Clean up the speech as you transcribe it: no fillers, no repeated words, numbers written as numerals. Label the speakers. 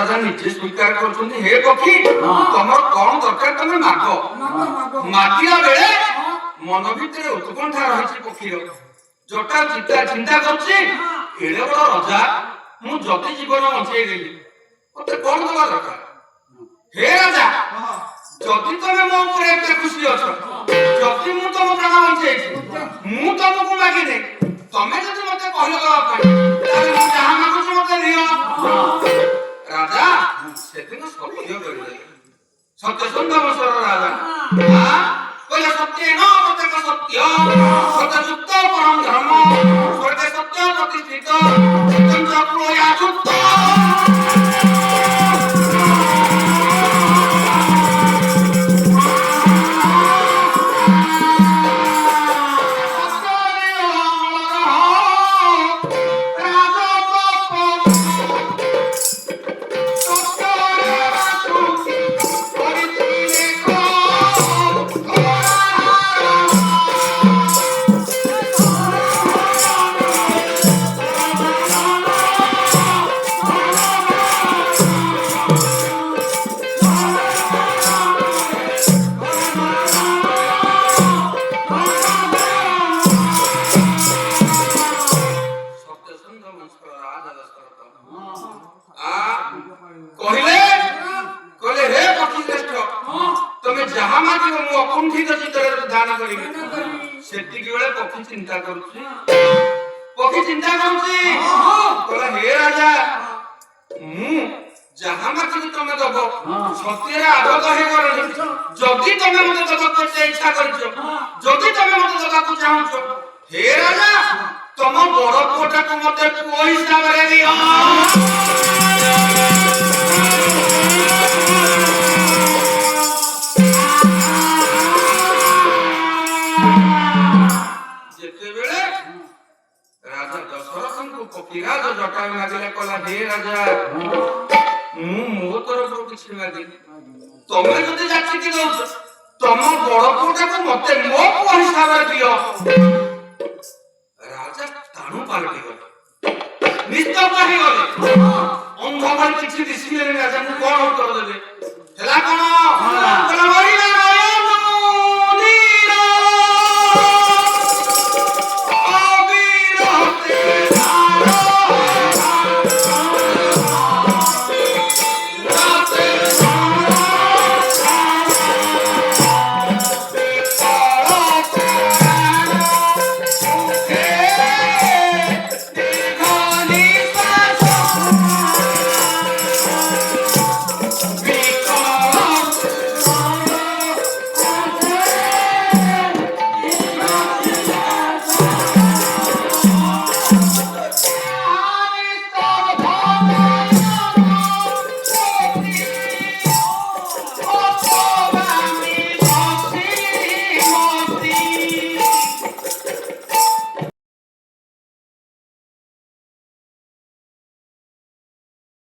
Speaker 1: ରାଜା ନିଜେ ସ୍ୱୀକାର କରୁଛନ୍ତି ହେ ପକ୍ଷୀ ତମର କଣ ଦରକାର ତମେ ମାଗ। ମାଗିଲା ବେଳେ ମନ ଭିତରେ ଉତ୍କଣ୍ଠା ରହିଛି ପକ୍ଷୀର ଯୋଟା ଚିନ୍ତା କରୁଛି ଏଡେ ବଡ ରଜା ମୁଁ ଯଦି ଜୀବନ ବଞ୍ଚେଇ ଦେଲି ମତେ କଣ ଦବା ଦରକାର। ହେ ରାଜା ଯଦି ତମେ ମୋ ଉପରେ ଏତେ ଖୁସି ଅଛ ଯଦି ମୁଁ ତମ ପ୍ରାଣ ବଞ୍ଚେଇଛି ମୁଁ ତମକୁ ମାଗିନି ତମେ ଯଦି ମତେ କହିଲ ଦବା ପାଇଁ ତାହେଲେ ମୁଁ ଯାହା ମାଗୁଛି ମତେ ଦିଅ। ରାଜା ସେଦିନ ସତ୍ୟ କରିଦେଲେ। ସତ୍ୟସନ୍ଧ ବଂଶର ରାଜା କହିଲେ ସତ୍ୟ ନ ପ୍ରତ୍ୟେକ ସତ୍ୟ ସତ୍ୟଯୁକ୍ତ ପରମ ଧର୍ମ ସ୍ୱର୍ଗେ ସତ୍ୟ ପ୍ରତିଷ୍ଠିତ ସତ୍ୟଞ୍ଚ କୁଳୟା ଯୁକ୍ତ। ସେତିକି ବେଳେ ପକ୍ଷୀ ଚିନ୍ତା କରୁଛି ହେ ରାଜା ମୁଁ ଯାହା ମାତ୍ରେ ତମେ ଦବ ସତ୍ୟରେ ଆବଦ୍ଧ ହେଇଗଲଣି। ଯଦି ତମେ ମତେ ଦବାକୁ ଇଚ୍ଛା କରିଛ ଯଦି ତମେ ମତେ ଦବାକୁ ଚାହୁଁଛ ହେ ରାଜା ତମ ବଡ ପୁଅଟାକୁ ମତେ ପୁଅ ହିସାବରେ ଦିଅ। ପକ୍ଷୀରାଜ ଜଟାୟୁ ମାଗିଲେ କହିଲା ହେ ରାଜା ମୁଁ ମୋ ତରଫରୁ କିଛି ମାଗିନି ତମେ ଯଦି ଯାଚିକି ଦଉଛ ତମ ବଡ ପୁଅଟାକୁ ମତେ ମୋ ପୁଅ ହିସାବରେ ଦିଅ। ରାଜା ସ୍ଥାଣୁ ପାଲଟିଗଲେ ନିସ୍ତବ୍ଧ ହେଇଗଲେ ଅନ୍ଧ ଭଳି କିଛି ଦିଶିଲେନି। ରାଜାଙ୍କୁ କଣ ଉତ୍ତର ଦେବେ ହେଲା କଣ